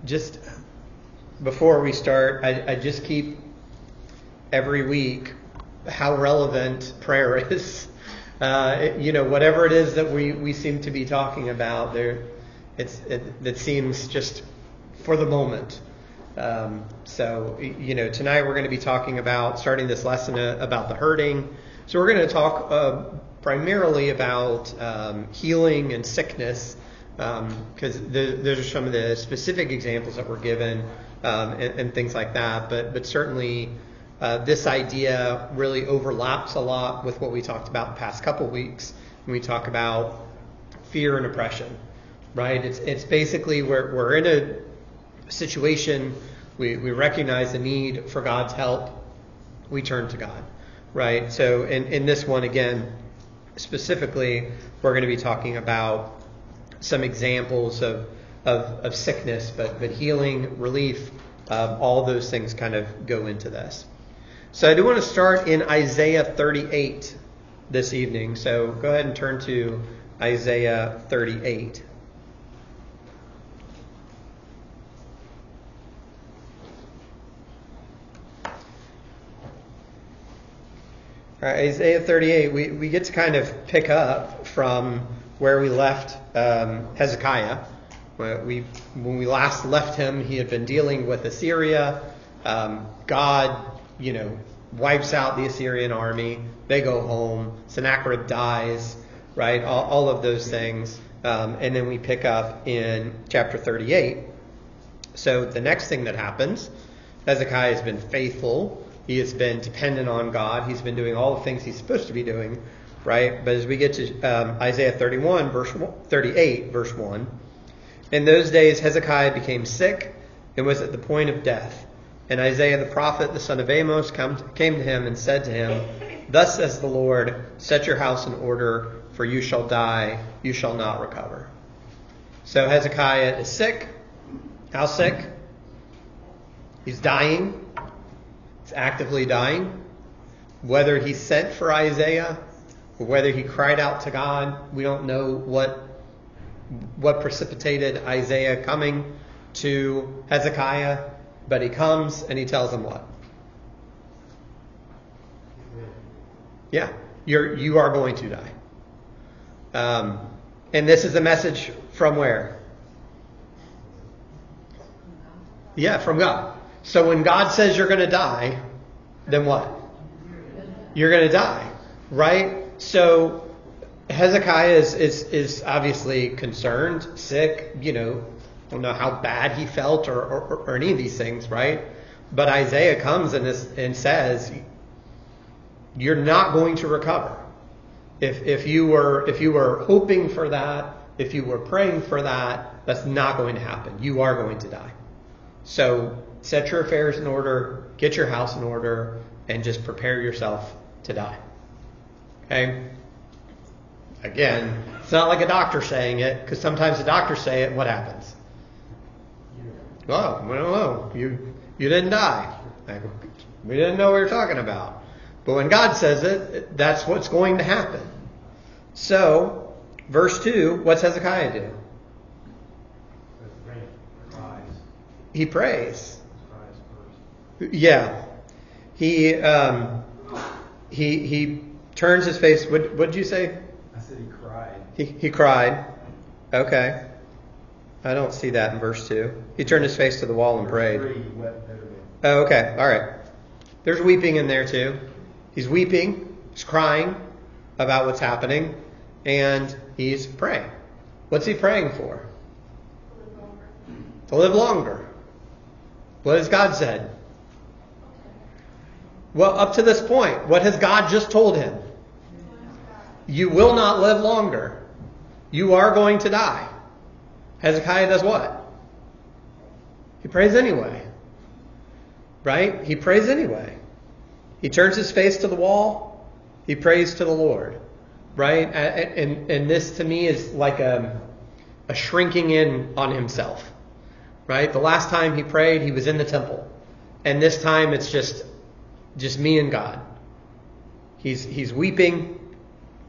Just before we start, I just keep every week how relevant prayer is. Whatever it is that we seem to be talking about, it seems just for the moment. Tonight we're going to be talking about starting this lesson about the hurting. So we're going to talk primarily about healing and sickness, because those are some of the specific examples that were given and things like that. But certainly this idea really overlaps a lot with what we talked about the past couple weeks when we talk about fear and oppression, right? It's basically we're in a situation, we recognize the need for God's help, we turn to God, right? So in this one, again, specifically, we're going to be talking about some examples of sickness, but healing, relief, all those things kind of go into this. So I do want to start in Isaiah 38 this evening. So go ahead and turn to Isaiah 38. All right, Isaiah 38, we get to kind of pick up from where we left Hezekiah. When we last left him, he had been dealing with Assyria. God, wipes out the Assyrian army. They go home. Sennacherib dies, right? All of those things. And then we pick up in chapter 38. So the next thing that happens, Hezekiah has been faithful. He has been dependent on God. He's been doing all the things he's supposed to be doing, right? But as we get to Isaiah 38, verse 1, in those days Hezekiah became sick and was at the point of death. And Isaiah the prophet, the son of Amos, came to him and said to him, "Thus says the Lord, set your house in order, for you shall die, you shall not recover." So Hezekiah is sick. How sick? He's dying. He's actively dying. Whether he sent for Isaiah or whether he cried out to God, we don't know what precipitated Isaiah coming to Hezekiah, but he comes and he tells him what? Yeah, you are going to die. And this is a message from where? Yeah, from God. So when God says you're going to die, then what? You're going to die, right? So Hezekiah is obviously concerned, sick, don't know how bad he felt or any of these things, right? But Isaiah comes and says, you're not going to recover. If you were hoping for that, if you were praying for that, that's not going to happen. You are going to die. So set your affairs in order, get your house in order, and just prepare yourself to die. Okay? Again, it's not like a doctor saying it, because sometimes the doctors say it, and what happens? Oh, well, you didn't die. We didn't know what you're talking about. But when God says it, that's what's going to happen. So, verse 2, what's Hezekiah do? He prays. Yeah. He turns his face. What did you say? I said he cried. He cried. Okay. I don't see that in verse 2. He turned his face to the wall and prayed. Verse 3, he wept bitterly. Oh, okay. All right. There's weeping in there too. He's weeping. He's crying about what's happening. And he's praying. What's he praying for? To live longer. What has God said? Well, up to this point, what has God just told him? You will not live longer. You are going to die. Hezekiah does what? He prays anyway. Right? He prays anyway. He turns his face to the wall. He prays to the Lord. Right? And this to me is like a shrinking in on himself. Right? The last time he prayed, he was in the temple. And this time it's just me and God. He's weeping.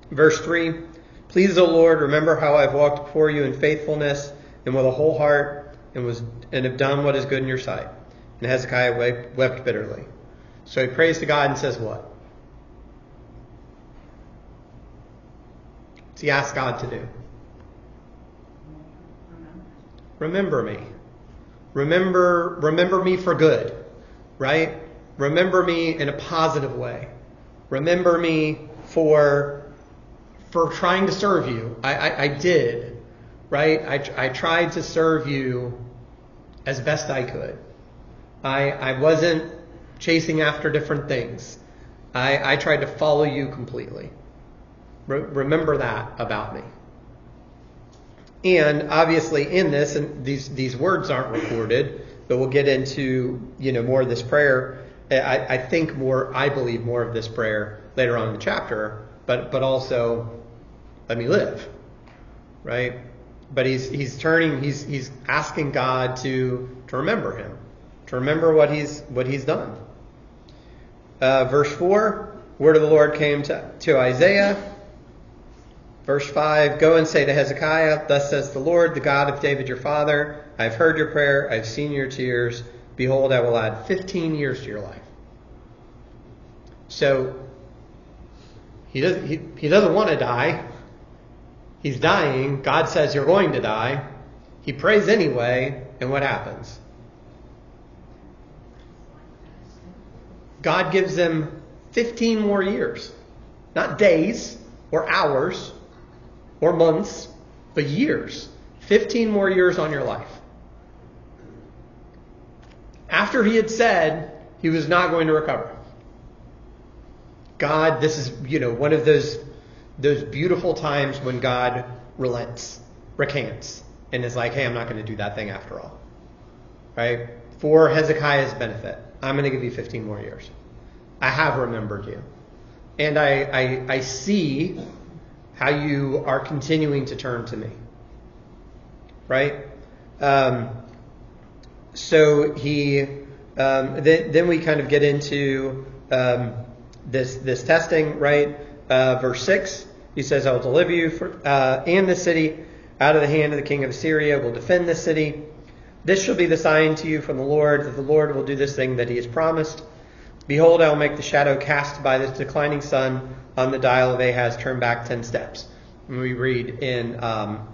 Verse 3, "Please, O Lord, remember how I've walked before you in faithfulness and with a whole heart and have done what is good in your sight. And Hezekiah wept bitterly. So he prays to God and says what? What's he asked God to do? Remember me. Remember me for good, right? Remember me in a positive way. Remember me for trying to serve you. I did, right? I tried to serve you as best I could. I wasn't chasing after different things. I tried to follow you completely. Remember that about me. And obviously in this, and these words aren't recorded, but we'll get into more of this prayer. I believe more of this prayer later on in the chapter, but also let me live, right? But he's asking God to remember him, to remember what he's done. Verse 4, word of the Lord came to Isaiah. Verse 5, go and say to Hezekiah, thus says the Lord, the God of David your father, I have heard your prayer, I have seen your tears. Behold, I will add 15 years to your life. So he doesn't want to die. He's dying. God says you're going to die. He prays anyway, and what happens? God gives him 15 more years. Not days or hours or months, but years. 15 more years on your life. After he had said he was not going to recover. God, this is, one of those beautiful times when God recants, and is like, hey, I'm not going to do that thing after all. Right? For Hezekiah's benefit, I'm going to give you 15 more years. I have remembered you. And I see how you are continuing to turn to me. Right? So he, then we kind of get into this testing, right? Verse 6, he says, I will deliver you and the city out of the hand of the king of Assyria, will defend this city. This shall be the sign to you from the Lord, that the Lord will do this thing that he has promised. Behold, I will make the shadow cast by this declining sun on the dial of Ahaz turn back 10 steps. And we read in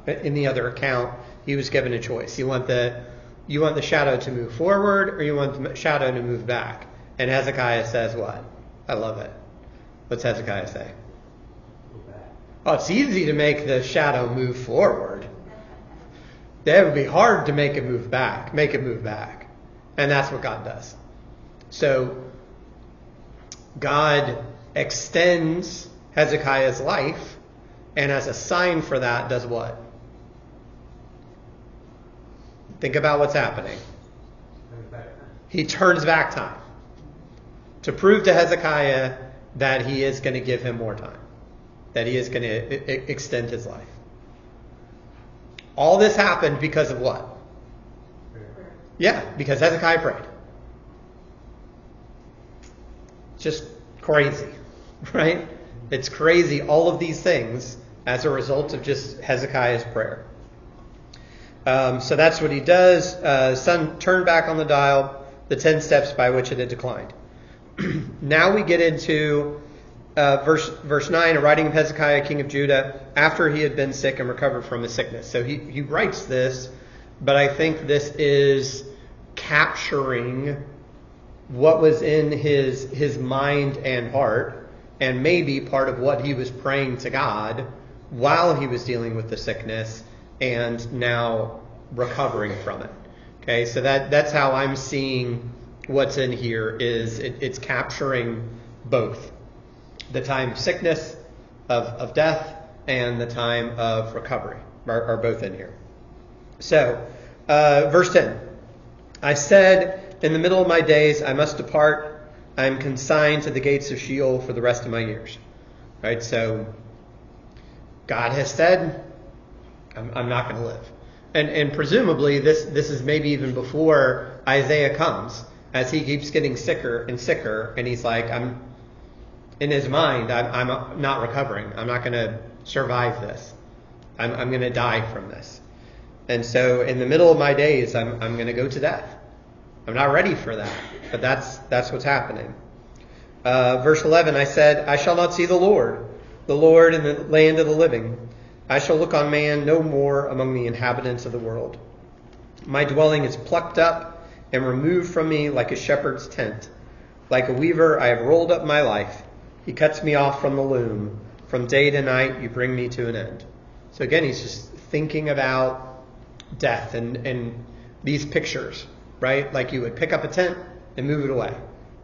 the other account, he was given a choice. You want the shadow to move forward, or you want the shadow to move back? And Hezekiah says what? I love it. What's Hezekiah say? Oh, it's easy to make the shadow move forward. That would be hard to make it move back. And that's what God does. So God extends Hezekiah's life, and as a sign for that, does what? Think about what's happening. He turns back time to prove to Hezekiah that he is going to give him more time, that he is going to extend his life. All this happened because of what? Yeah, because Hezekiah prayed. Just crazy, right? It's crazy, all of these things as a result of just Hezekiah's prayer. So that's what he does. Sun turned back on the dial, the 10 steps by which it had declined. Now we get into verse 9, a writing of Hezekiah, king of Judah, after he had been sick and recovered from his sickness. So he writes this, but I think this is capturing what was in his mind and heart, and maybe part of what he was praying to God while he was dealing with the sickness and now recovering from it. Okay, so that's how I'm seeing what's in here. Is it's capturing both the time of sickness, of death, and the time of recovery are both in here. So, verse 10. I said, in the middle of my days, I must depart. I am consigned to the gates of Sheol for the rest of my years. Right? So, God has said, I'm not going to live. And presumably, this is maybe even before Isaiah comes, as he keeps getting sicker and sicker, and he's like, I'm not recovering. I'm not going to survive this. I'm going to die from this. And so in the middle of my days, I'm going to go to death. I'm not ready for that, but that's what's happening. Verse 11, I said, I shall not see the Lord in the land of the living. I shall look on man no more among the inhabitants of the world. My dwelling is plucked up and removed from me like a shepherd's tent. Like a weaver, I have rolled up my life. He cuts me off from the loom. From day to night, you bring me to an end. So again, he's just thinking about death and these pictures, right? Like you would pick up a tent and move it away.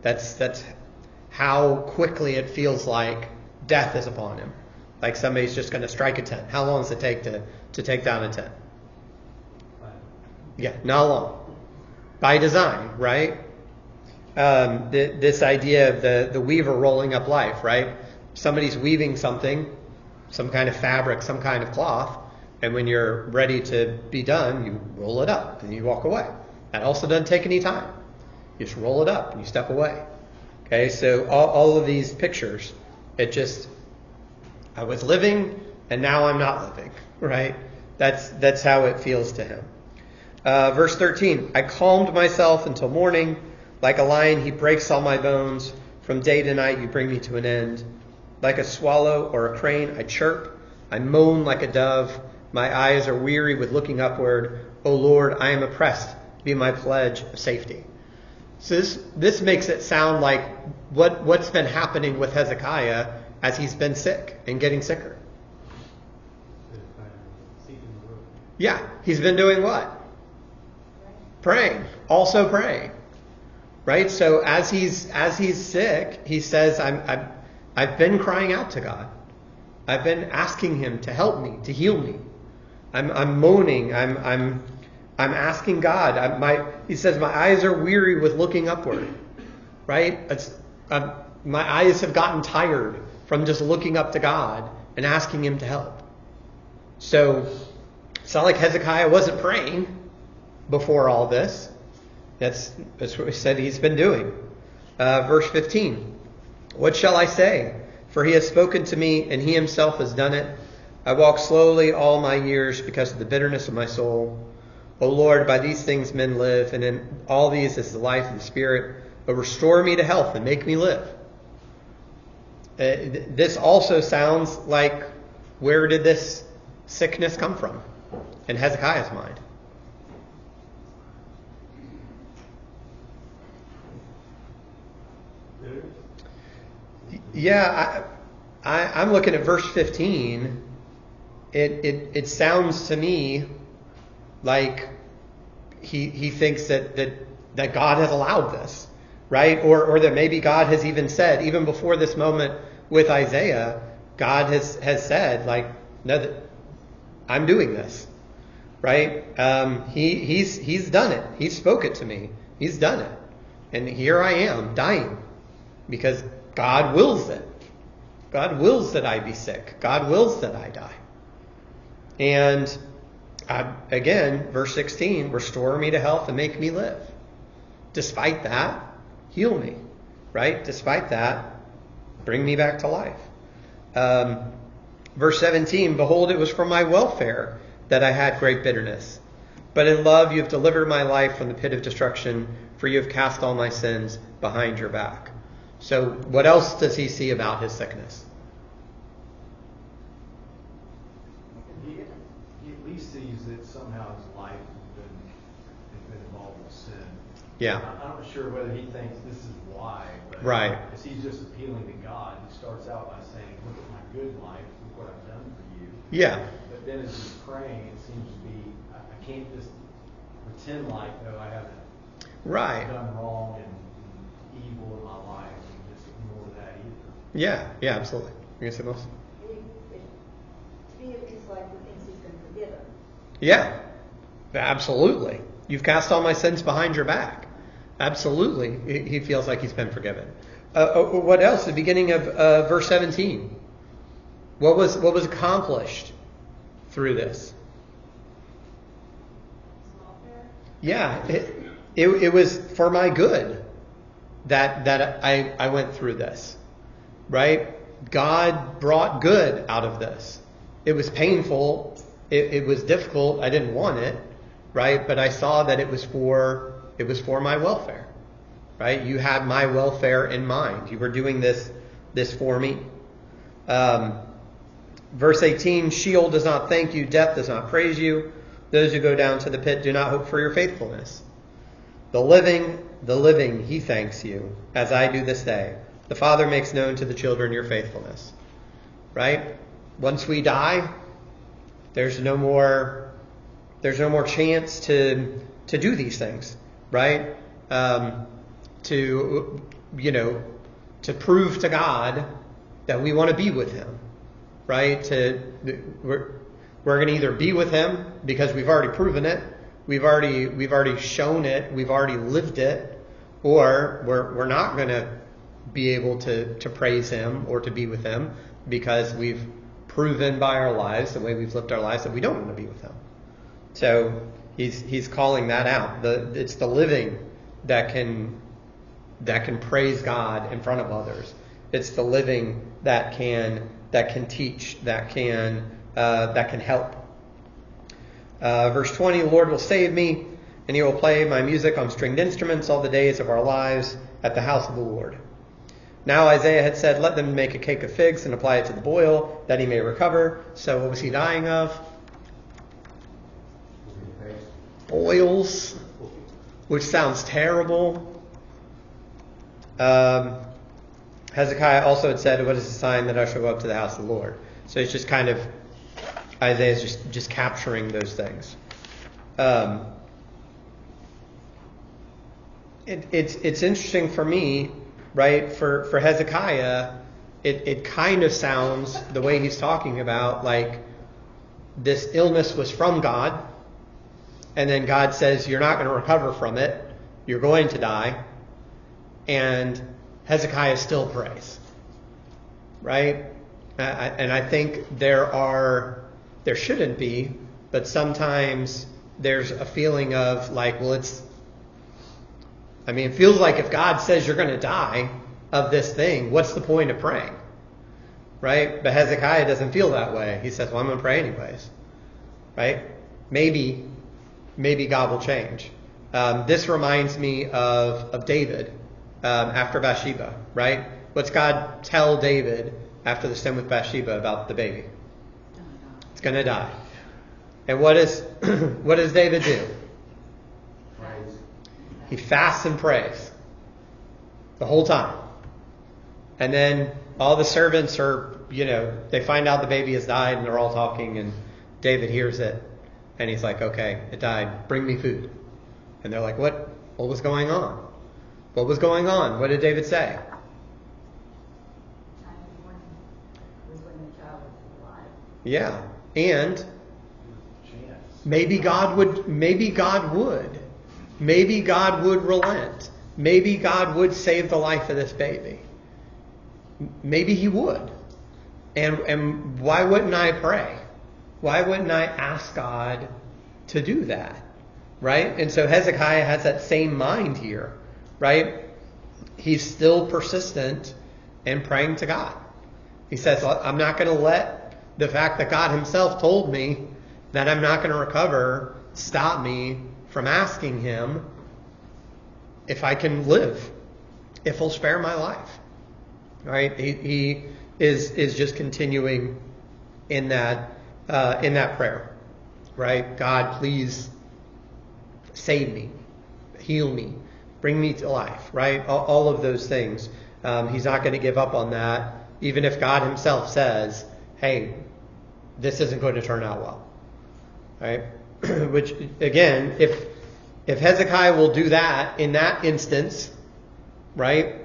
That's how quickly it feels like death is upon him. Like somebody's just going to strike a tent. How long does it take to take down a tent? Yeah, not long. By design, right? This idea of the weaver rolling up life, right? Somebody's weaving something, some kind of fabric, some kind of cloth, and when you're ready to be done, you roll it up and you walk away. That also doesn't take any time. You just roll it up and you step away. Okay, so all of these pictures, I was living and now I'm not living, right? That's how it feels to him. Verse 13, I calmed myself until morning. Like a lion, he breaks all my bones. From day to night, you bring me to an end. Like a swallow or a crane, I chirp. I moan like a dove. My eyes are weary with looking upward. O Lord, I am oppressed. Be my pledge of safety. So this makes it sound like what's been happening with Hezekiah as he's been sick and getting sicker. Yeah, he's been doing what? Praying. Also praying. Right? So as he's sick, he says, I've been crying out to God. I've been asking him to help me, to heal me. I'm moaning. I'm asking God. He says, my eyes are weary with looking upward. Right? My eyes have gotten tired from just looking up to God and asking him to help. So it's not like Hezekiah wasn't praying before all this. That's what we said he's been doing. Verse 15. What shall I say? For he has spoken to me, and he himself has done it. I walk slowly all my years because of the bitterness of my soul. O Lord, by these things men live, and in all these is the life of the Spirit. But restore me to health and make me live. This also sounds like, where did this sickness come from in Hezekiah's mind? Yeah, I'm looking at verse 15. It sounds to me like he thinks that God has allowed this, right? Or that maybe God has even said, even before this moment with Isaiah, God has said, like, no, I'm doing this, right? He's done it. He spoke it to me. He's done it, and here I am dying because God wills it. God wills that I be sick. God wills that I die. And again, verse 16, restore me to health and make me live. Despite that, heal me. Right? Despite that, bring me back to life. Verse 17, behold, it was for my welfare that I had great bitterness. But in love you have delivered my life from the pit of destruction, for you have cast all my sins behind your back. So what else does he see about his sickness? He at least sees that somehow his life has been involved with sin. Yeah. I'm not sure whether he thinks this is why, but right. As he's just appealing to God, he starts out by saying, look at my good life, look what I've done for you. Yeah. But then as he's praying, it seems to be, I can't just pretend like, I haven't done wrong and evil in my life. Yeah, absolutely. You gonna say most? To me, it's like he thinks he's been forgiven. Yeah, absolutely. You've cast all my sins behind your back. Absolutely, he feels like he's been forgiven. What else? The beginning of verse 17. What was accomplished through this? Yeah, it was for my good that I went through this. Right? God brought good out of this. It was painful it was difficult. I didn't want it, right? But I saw that it was for my welfare, right? You had my welfare in mind. You were doing this for me. Verse 18, Sheol does not thank you, death does not praise you. Those who go down to the pit do not hope for your faithfulness. The living, he thanks you, as I do this day. The Father makes known to the children your faithfulness. Right? Once we die, there's no more chance to do these things, right? To prove to God that we want to be with him, right? We're going to either be with him because we've already proven it, we've already shown it, we've already lived it, or we're not going to be able to praise him or to be with him because we've proven by our lives, the way we've lived our lives, that we don't want to be with him. So he's calling that out. It's the living that can praise God in front of others. It's the living that can teach, that can help. Verse 20, the Lord will save me, and he will play my music on stringed instruments all the days of our lives at the house of the Lord. Now Isaiah had said, let them make a cake of figs and apply it to the boil, that he may recover. So what was he dying of? Boils, which sounds terrible. Hezekiah also had said, what is the sign that I shall go up to the house of the Lord? So it's just kind of, Isaiah's just capturing those things. It's interesting for me, right? For Hezekiah, it kind of sounds, the way he's talking about, like this illness was from God, and then God says, you're not going to recover from it, you're going to die, and Hezekiah still prays, right? And I think there shouldn't be, but sometimes there's a feeling of like, well, it feels like if God says you're going to die of this thing, what's the point of praying? Right? But Hezekiah doesn't feel that way. He says, well, I'm going to pray anyways. Right? Maybe God will change. This reminds me of David after Bathsheba, right? What's God tell David after the sin with Bathsheba about the baby? It's going to die. And what does David do? He fasts and prays the whole time. And then all the servants are, they find out the baby has died and they're all talking and David hears it. And he's like, okay, it died. Bring me food. And they're like, what was going on? What was going on? What did David say? Was when the child was alive. Yeah. And maybe God would. Maybe God would relent. Maybe God would save the life of this baby. Maybe he would. And why wouldn't I pray? Why wouldn't I ask God to do that? Right? And so Hezekiah has that same mind here. Right? He's still persistent in praying to God. He says, I'm not going to let the fact that God himself told me that I'm not going to recover stop me from asking him if I can live, if he'll spare my life. Right? He is just continuing in that prayer. Right? God, please save me, heal me, bring me to life. Right? All of those things. He's not going to give up on that, even if God himself says, hey, this isn't going to turn out well. Right? Which, again, if Hezekiah will do that in that instance, right,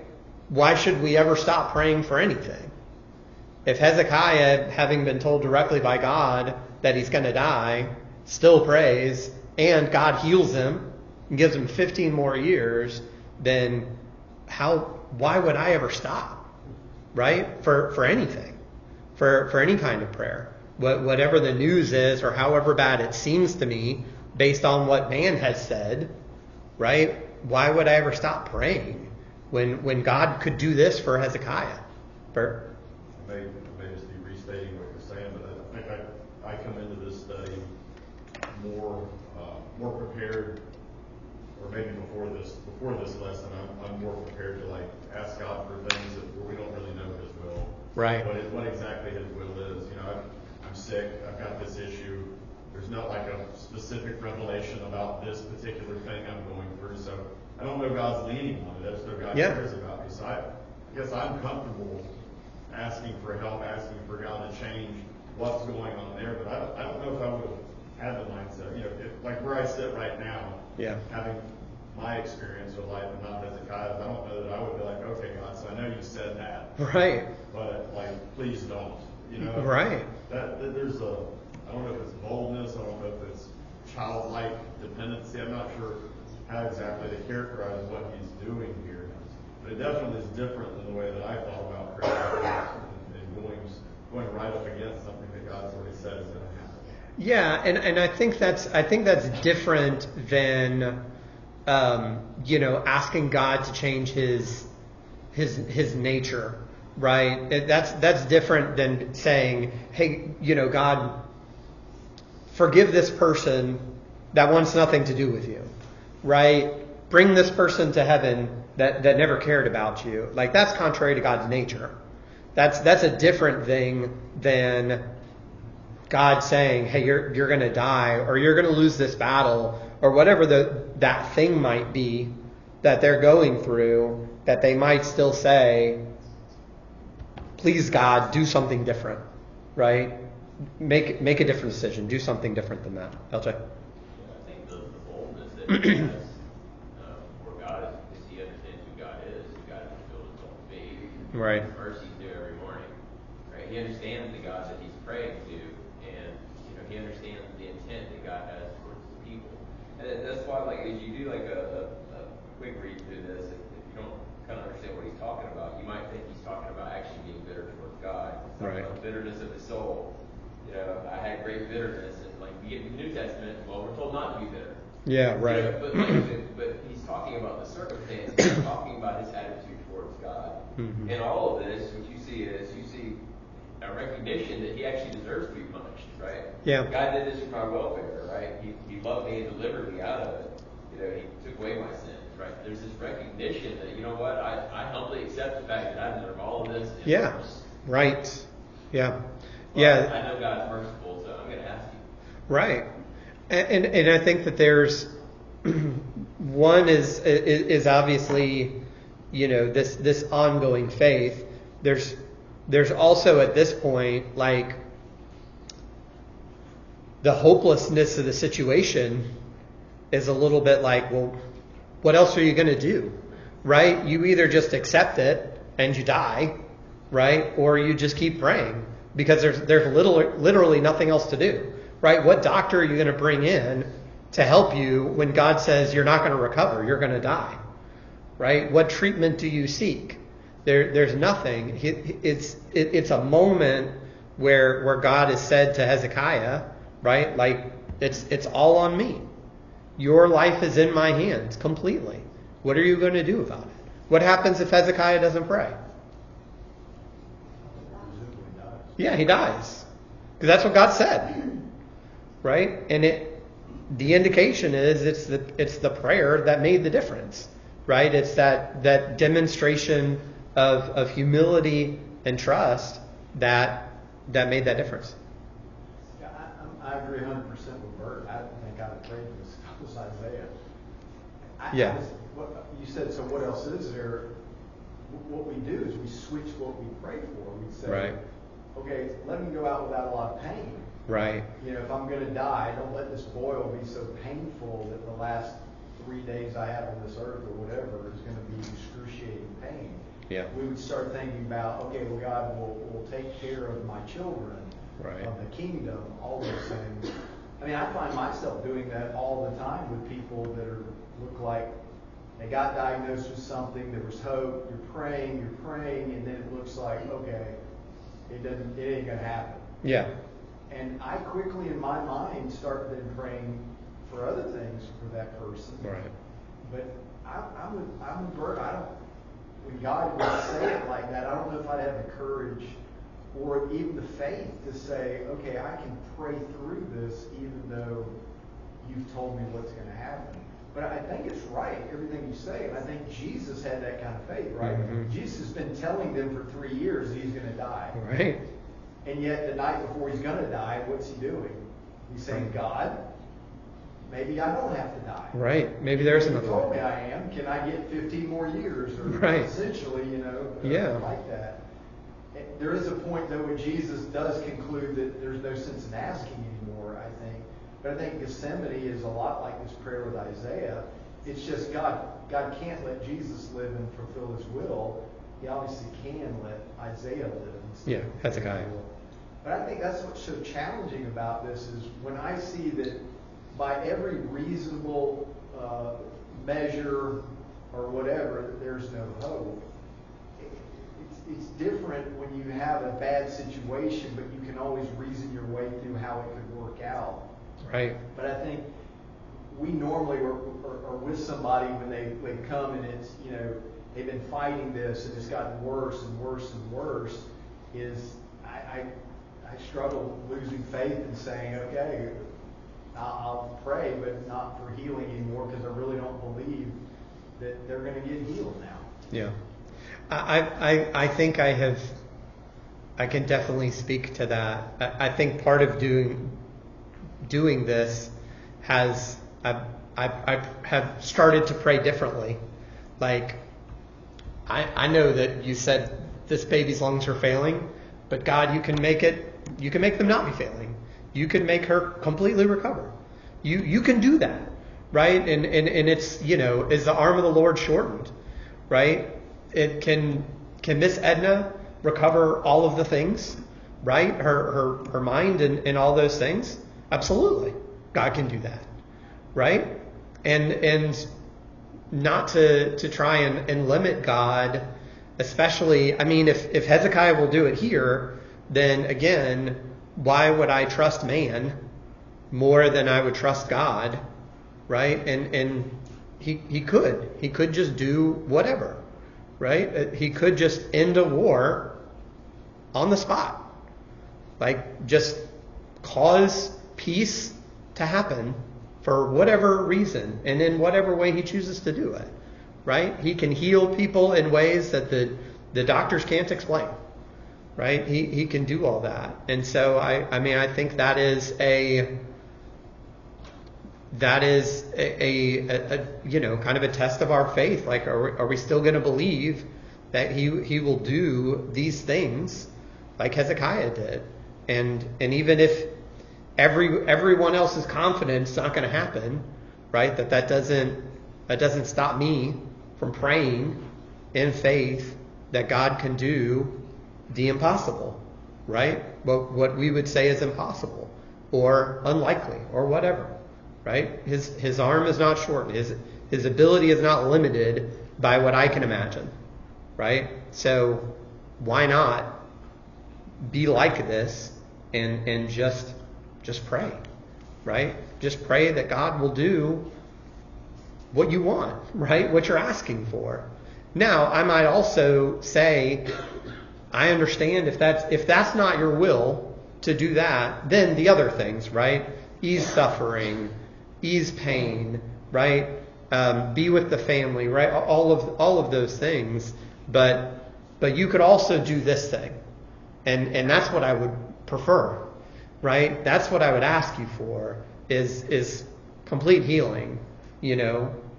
why should we ever stop praying for anything? If Hezekiah, having been told directly by God that he's going to die, still prays, and God heals him and gives him 15 more years, then why would I ever stop? Right? For anything. For any kind of prayer. Whatever the news is, or however bad it seems to me, based on what man has said, right? Why would I ever stop praying when God could do this for Hezekiah? I may just be restating what you're saying, but I think I come into this study more prepared, or maybe before this lesson, I'm more prepared to like ask God for things where we don't really know His will. Right. What exactly His will is. I'm sick. I've got this issue. There's not like a specific revelation about this particular thing I'm going through. So I don't know God's leaning on it. I just know God cares about me. So I guess I'm comfortable asking for help, asking for God to change what's going on there. But I don't know if I would have had the mindset. Like where I sit right now, having my experience with life and not Hezekiah's, I don't know that I would be like, okay, God, so I know you said that. Right. But like, please don't. Right. That there's I don't know if it's boldness, I don't know if it's childlike dependency. I'm not sure how exactly to characterize what he's doing here. But it definitely is different than the way that I thought about prayer and going right up against something that God's already said is going to happen. Yeah, and I think that's different than asking God to change his nature, right? That's different than saying, hey, God, forgive this person that wants nothing to do with you, right? Bring this person to heaven that never cared about you. Like, that's contrary to God's nature. That's a different thing than God saying, hey, you're going to die, or you're going to lose this battle, or whatever that thing might be that they're going through, that they might still say, please, God, do something different, right? Make a different decision. Do something different than that. LJ? Yeah, I think the boldness that he has for God is because he understands who God is fulfilled his own faith. Right. His mercies new every morning. Right? He understands the God that he's praying to, and he understands the intent that God has towards his people. And that's why, like, as you do like a quick read through this, if you don't kind of understand what he's talking about, you might think he's talking about actually being bitter towards God. He's talking about bitterness of the soul. I had great bitterness, and like we get in the New Testament, well, we're told not to be bitter. Yeah, right. But he's talking about the circumstance. He's talking about his attitude towards God. Mm-hmm. And all of this, what you see a recognition that he actually deserves to be punished, right? Yeah. God did this for my welfare, right? He loved me and delivered me out of it. He took away my sins, right? There's this recognition that, I humbly accept the fact that I deserve all of this. Yeah. Right. Yeah. Well, I know God's merciful, so I'm going to ask you. Right. And I think that there's one is obviously, this ongoing faith. There's also at this point, like, the hopelessness of the situation is a little bit like, well, what else are you going to do? Right? You either just accept it and you die, right? Or you just keep praying. Because there's literally nothing else to do, right? What doctor are you going to bring in to help you when God says you're not going to recover, you're going to die, right? What treatment do you seek? There's nothing. It's a moment where God has said to Hezekiah, right? Like, it's all on me. Your life is in my hands completely. What are you going to do about it? What happens if Hezekiah doesn't pray? Yeah, he dies. Because that's what God said. Right? And the indication is it's the prayer that made the difference. Right? It's that demonstration of humility and trust that made that difference. Yeah, I agree 100% with Bert. I don't think I'd have prayed for this. That was Isaiah. You said, so what else is there? What we do is we switch what we pray for. We say, right. Okay, let me go out without a lot of pain. Right. If I'm going to die, don't let this boil be so painful that the last 3 days I have on this earth or whatever is going to be excruciating pain. Yeah. We would start thinking about, okay, well, God will take care of my children, right. of the kingdom, all those things. I mean, I find myself doing that all the time with people that look like they got diagnosed with something, there was hope, you're praying, and then it looks like, okay, it ain't going to happen. Yeah. And I quickly, in my mind, start then praying for other things for that person. Right. But I'm with Bert. When God would say it like that, I don't know if I'd have the courage or even the faith to say, okay, I can pray through this, even though you've told me what's going to happen. But I think it's right, everything you say. And I think Jesus had that kind of faith, right? Mm-hmm. Jesus has been telling them for 3 years that he's going to die. Right. And yet the night before he's going to die, what's he doing? He's saying, God, maybe I don't have to die. Right. Maybe there's another You told one. me I am. Can I get 15 more years? Or Right. essentially, Yeah. like that. There is a point, though, when Jesus does conclude that there's no sense in asking anymore, I think. But I think Gethsemane is a lot like this prayer with Isaiah. It's just God can't let Jesus live and fulfill his will. He obviously can let Isaiah live. Yeah, Hezekiah. But I think that's what's so challenging about this is when I see that by every reasonable measure or whatever, that there's no hope. It's different when you have a bad situation, but you can always reason your way through how it could work out. Right. But I think we normally are with somebody when they come and it's, they've been fighting this and it's gotten worse and worse and worse, I struggle losing faith and saying, okay, I'll pray, but not for healing anymore because I really don't believe that they're going to get healed now. Yeah. I think I can definitely speak to that. I think part of doing this I have started to pray differently. Like, I know that you said this baby's lungs are failing, but God, you can make them not be failing. You can make her completely recover. You can do that, right? And it's, is the arm of the Lord shortened, right? It can Miss Edna recover all of the things, right? Her mind and all those things? Absolutely. God can do that, right? And not to try and limit God, especially, if Hezekiah will do it here, then again, why would I trust man more than I would trust God, right? And he could just do whatever, right? He could just end a war on the spot, like just cause peace to happen for whatever reason and in whatever way he chooses to do it, right? He can heal people in ways that the doctors can't explain, right? He can do all that. And so I think that is a kind of a test of our faith. Like, are we still going to believe that he will do these things like Hezekiah did? And even if everyone else's confidence is not going to happen, right? That doesn't stop me from praying in faith that God can do the impossible, right? What we would say is impossible or unlikely or whatever, right? His arm is not shortened. His ability is not limited by what I can imagine, right? So why not be like this and just pray, right? Just pray that God will do what you want, right? What you're asking for. Now, I might also say, I understand if that's not your will to do that, then the other things, right? Ease suffering, ease pain, right? Be with the family, right? All of those things. But you could also do this thing. And that's what I would prefer, right? That's what I would ask you for is complete healing,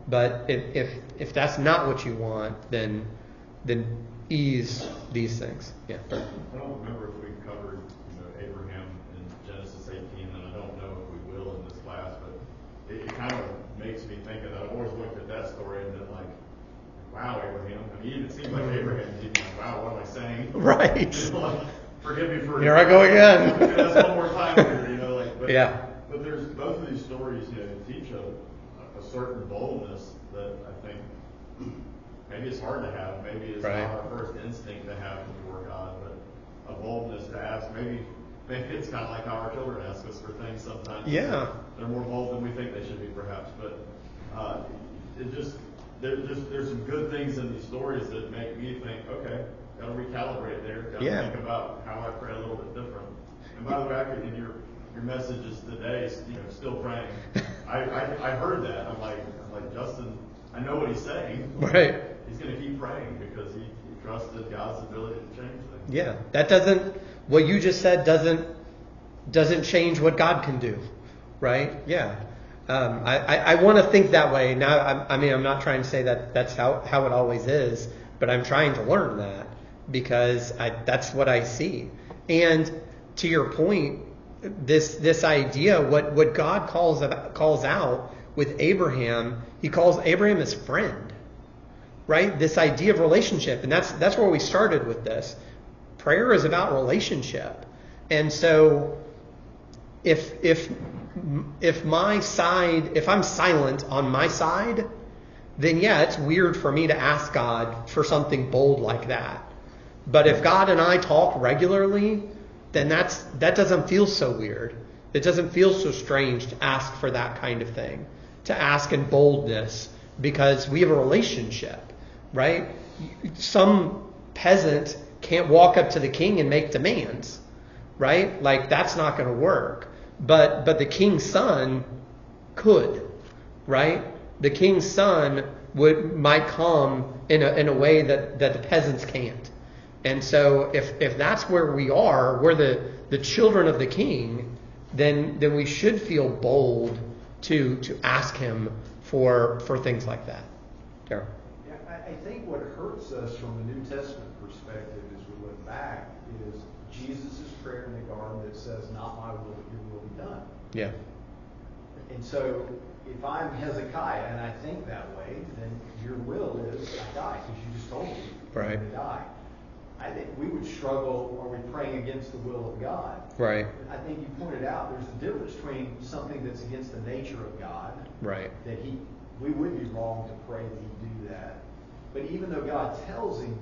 But if that's not what you want, then ease these things. Yeah. I don't remember if we covered, Abraham in Genesis 18, and I don't know if we will in this class, but it kind of makes me think of that. I've always looked at that story and been like, wow, Abraham. It seems like Abraham did like, wow, what am I saying? Right. Like, forgive me for here I go again. That's one more time here, But, yeah. But there's both of these stories, teach a certain boldness that I think maybe it's hard to have. Maybe it's right. not our first instinct to have before God, but a boldness to ask. Maybe it's kind of like how our children ask us for things sometimes. Yeah. They're more bold than we think they should be, perhaps. But there's some good things in these stories that make me think, okay, got to recalibrate there. Got to think about how I pray a little bit different. And by the way, your message is today, still praying. I heard that. I'm like, Justin, I know what he's saying. Right. He's going to keep praying because he trusted God's ability to change things. Yeah, what you just said doesn't change what God can do, right? Yeah. I want to think that way. Now, I'm not trying to say that that's how it always is, but I'm trying to learn that because that's what I see. And to your point, this idea, what God calls out with Abraham, he calls Abraham his friend, right? This idea of relationship, and that's where we started with this. Prayer is about relationship, and so if I'm silent on my side, then yeah, it's weird for me to ask God for something bold like that. But if God and I talk regularly, then that doesn't feel so weird. It doesn't feel so strange to ask for that kind of thing, to ask in boldness, because we have a relationship, right? Some peasant can't walk up to the king and make demands, right? Like, that's not going to work. But the king's son could, right? The king's son might come in a way that the peasants can't. And so if that's where we are, we're the children of the king, then we should feel bold to ask him for things like that. Daryl. Yeah, I think what hurts us from a New Testament perspective as we look back is Jesus' prayer in the garden that says, "Not my will, but your will be done." Yeah. And so if I'm Hezekiah and I think that way, then your will is I die, because you just told me Right. I'm going to die. I think we would struggle, are we praying against the will of God? Right. I think you pointed out there's a difference between something that's against the nature of God, Right. that we would be wrong to pray that he do that. But even though God tells him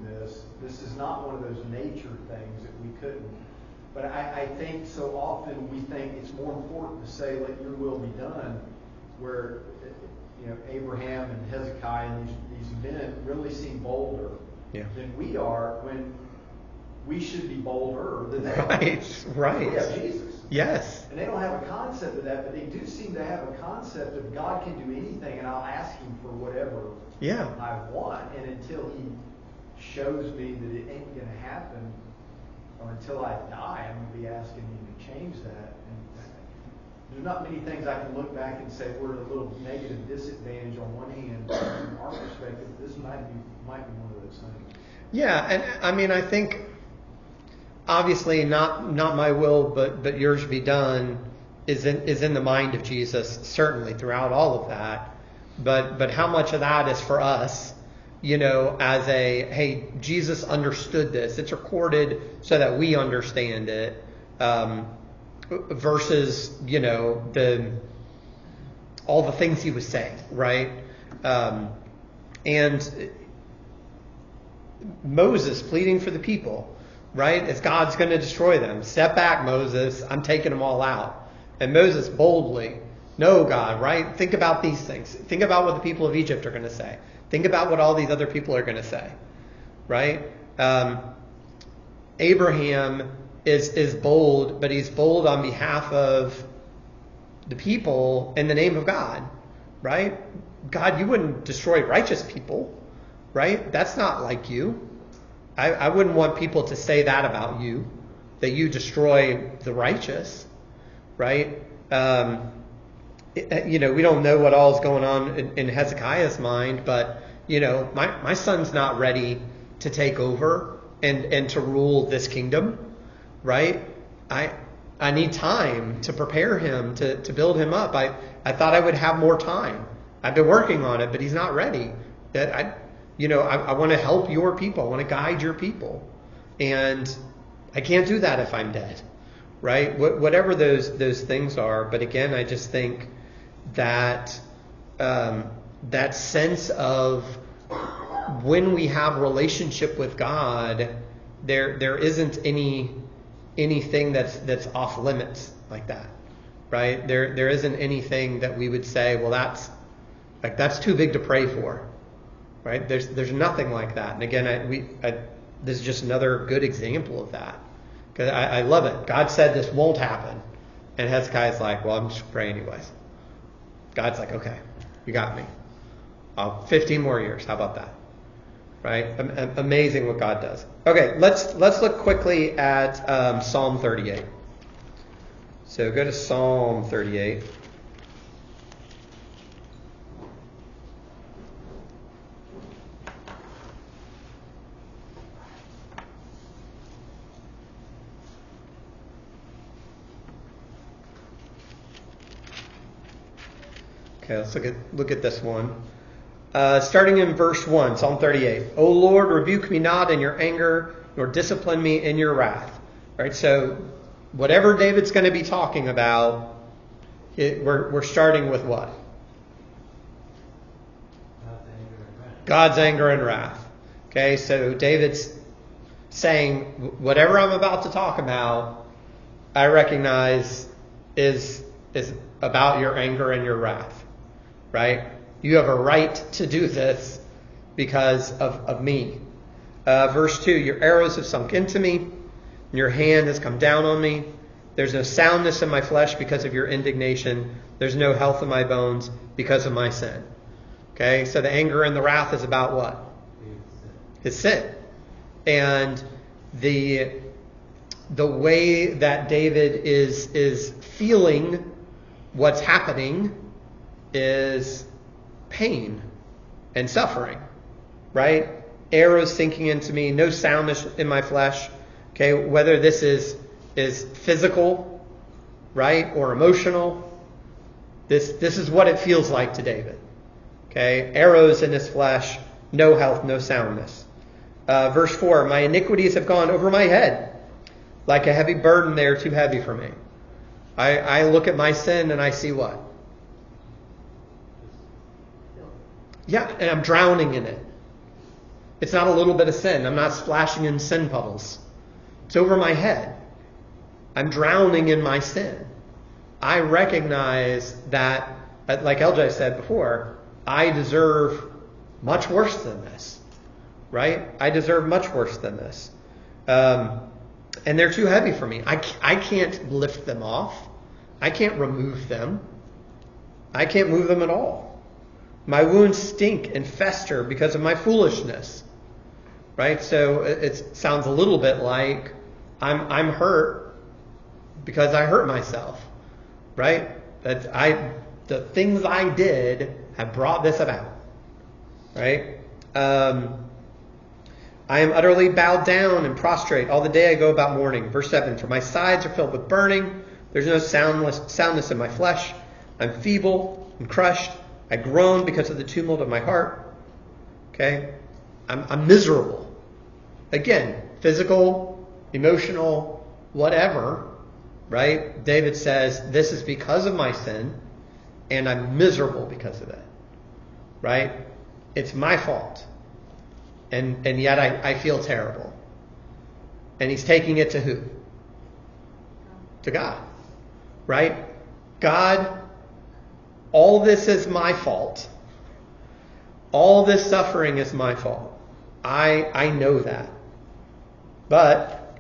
this is not one of those nature things that we couldn't. But I think so often we think it's more important to say, "Let your will be done," where Abraham and Hezekiah and these men really seem bolder than we are, when we should be bolder than they are. Right. We have Jesus. Yes. And they don't have a concept of that, but they do seem to have a concept of God can do anything, and I'll ask him for whatever I want. And until he shows me that it ain't going to happen, or until I die, I'm going to be asking him to change that. And there's not many things I can look back and say we're at a little negative disadvantage on one hand. From our perspective, this might be one of those things. Yeah, and I think obviously not my will, but yours be done is in the mind of Jesus, certainly throughout all of that. But how much of that is for us? As hey, Jesus understood this. It's recorded so that we understand it, versus, all the things he was saying, right? And Moses pleading for the people, right? As God's going to destroy them. "Step back, Moses. I'm taking them all out." And Moses boldly, "No, God," right? Think about these things. Think about what the people of Egypt are going to say. Think about what all these other people are going to say, right? Abraham is bold, but he's bold on behalf of the people in the name of God, right? God, you wouldn't destroy righteous people, right? That's not like you. I wouldn't want people to say that about you, that you destroy the righteous, right? We don't know what all is going on in Hezekiah's mind, but my son's not ready to take over and to rule this kingdom, right? I need time to prepare him, to build him up. I thought I would have more time. I've been working on it, but he's not ready. I want to help your people. I want to guide your people, and I can't do that if I'm dead, right? Whatever those things are. But again, I just think that that sense of when we have relationship with God, there isn't anything that's off limits like that, right? There isn't anything that we would say, well, that's too big to pray for, right? There's nothing like that. And again, this is just another good example of that, because I love it. God said this won't happen, And Hezekiah's like, well, I'm just pray anyways. God's like, okay, you got me. 15 more years. How about that? Right? Amazing what God does. Okay, let's look quickly at Psalm 38. So go to Psalm 38. Okay, let's look at this one. Starting in verse 1, Psalm 38. O Lord, rebuke me not in your anger, nor discipline me in your wrath. Right, so whatever David's going to be talking about, we're starting with what? God's anger and wrath. Okay, so David's saying, whatever I'm about to talk about, I recognize is about your anger and your wrath. Right? You have a right to do this because of me. Verse 2, your arrows have sunk into me, and your hand has come down on me. There's no soundness in my flesh because of your indignation. There's no health in my bones because of my sin. Okay, so the anger and the wrath is about what? His sin. And the way that David is feeling what's happening is pain and suffering, right? Arrows sinking into me, no soundness in my flesh. Okay, whether this is physical, right, or emotional, this is what it feels like to David. Okay, arrows in his flesh, no health, no soundness. Verse 4, my iniquities have gone over my head. Like a heavy burden, they are too heavy for me. I look at my sin and I see what? Yeah, and I'm drowning in it. It's not a little bit of sin. I'm not splashing in sin puddles. It's over my head. I'm drowning in my sin. I recognize that, like LJ said before, I deserve much worse than this. Right? I deserve much worse than this. And they're too heavy for me. I can't lift them off. I can't remove them. I can't move them at all. My wounds stink and fester because of my foolishness. Right? So it sounds a little bit like I'm hurt because I hurt myself. Right? The things I did have brought this about. Right? I am utterly bowed down and prostrate. All the day I go about mourning. Verse 7, for my sides are filled with burning. There's no soundness in my flesh. I'm feeble and crushed. I groan because of the tumult of my heart. Okay? I'm miserable. Again, physical, emotional, whatever. Right? David says, this is because of my sin, and I'm miserable because of it. Right? It's my fault. And yet I feel terrible. And he's taking it to who? To God. Right? God, all this is my fault. All this suffering is my fault. I know that. But,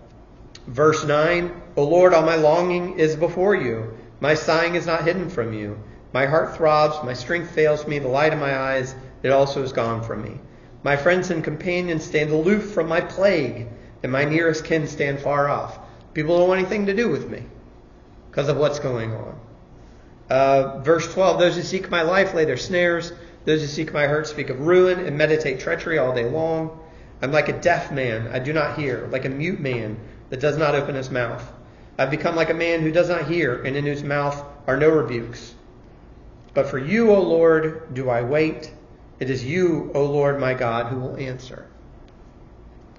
verse 9, O Lord, all my longing is before you. My sighing is not hidden from you. My heart throbs, my strength fails me, the light of my eyes, it also is gone from me. My friends and companions stand aloof from my plague, and my nearest kin stand far off. People don't want anything to do with me because of what's going on. Verse 12, those who seek my life lay their snares. Those who seek my hurt speak of ruin and meditate treachery all day long. I'm like a deaf man, I do not hear, like a mute man that does not open his mouth. I've become like a man who does not hear, and in whose mouth are no rebukes. But for you, O Lord, do I wait. It is you, O Lord my God, who will answer.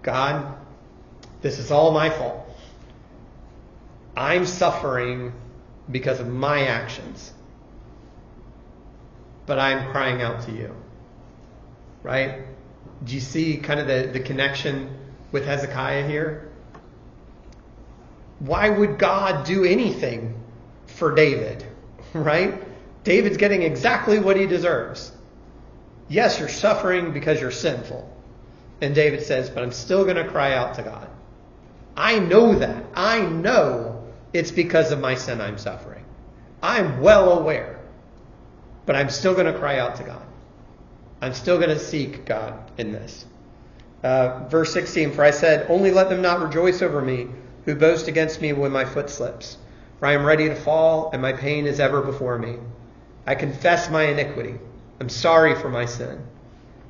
God, this is all my fault. I'm suffering because of my actions. But I'm crying out to you. Right? Do you see kind of the connection with Hezekiah here? Why would God do anything for David? Right? David's getting exactly what he deserves. Yes, you're suffering because you're sinful. And David says, but I'm still going to cry out to God. I know that. I know it's because of my sin I'm suffering. I'm well aware, but I'm still going to cry out to God. I'm still going to seek God in this. Verse 16, for I said, only let them not rejoice over me who boast against me when my foot slips. For I am ready to fall, and my pain is ever before me. I confess my iniquity. I'm sorry for my sin.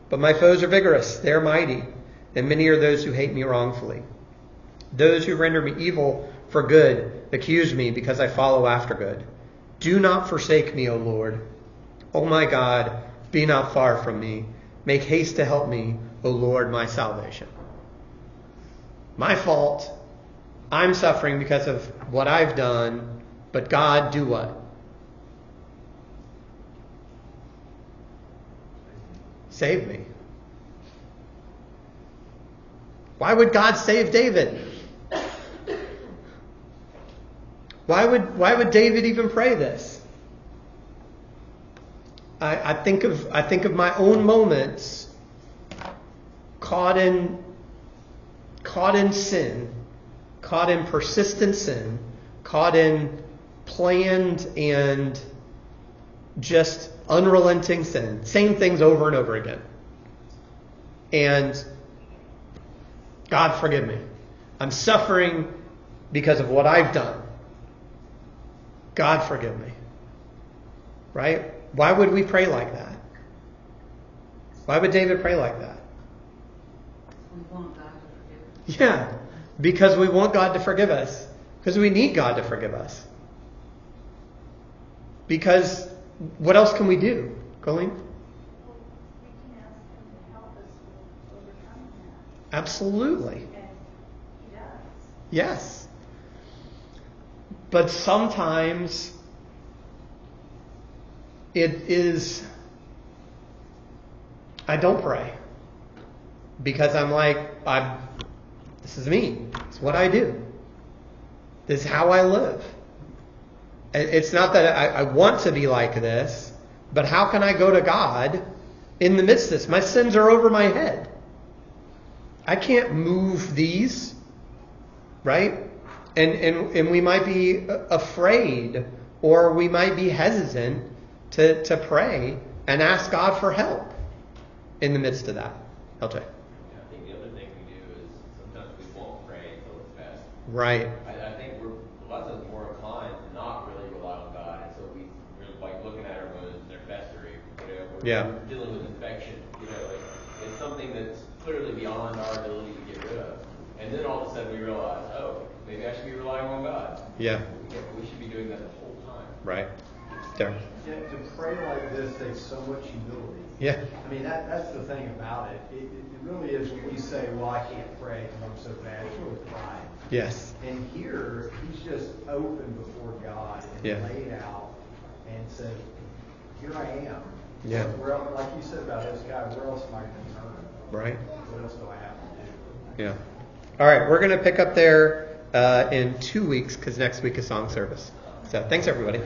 But my foes are vigorous, they are mighty, and many are those who hate me wrongfully. Those who render me evil for good accuse me because I follow after good. Do not forsake me, O Lord. O my God, be not far from me. Make haste to help me, O Lord, my salvation. My fault. I'm suffering because of what I've done, but God, do what? Save me. Why would God save David? Why would David even pray this? I think of my own moments caught in sin, caught in persistent sin, caught in planned and just unrelenting sin. Same things over and over again. And God forgive me. I'm suffering because of what I've done. God forgive me. Right? Why would we pray like that? Why would David pray like that? We want God to forgive us. Yeah, because we want God to forgive us. Because we need God to forgive us. Because what else can we do? Colleen? We can ask him to help us with overcoming that. Absolutely. And he does. Yes. But sometimes it is, I don't pray. Because I'm like, this is me. It's what I do. This is how I live. It's not that I want to be like this, but how can I go to God in the midst of this? My sins are over my head. I can't move these, right? And we might be afraid, or we might be hesitant to pray and ask God for help in the midst of that. LJ. I think the other thing we do is sometimes we won't pray until it's best. Right. I think a lot of us more inclined to not really rely on God, and so we're like looking at our wounds and they're festering. We're dealing with infection. It's something that's clearly beyond our ability to get rid of. And then all of a sudden we realize, maybe I should be relying on God. Yeah. We should be doing that the whole time. Right. Derek. Yeah, to pray like this takes so much humility. Yeah. I mean, that's the thing about it. It really is when you say, well, I can't pray because I'm so bad. It's really pride. Yes. And here, he's just open before God and laid out and said, here I am. Yeah. Where, like you said about this guy, where else am I going to turn? Right. What else do I have to do? Yeah. All right. We're going to pick up there in 2 weeks because next week is song service. So thanks, everybody.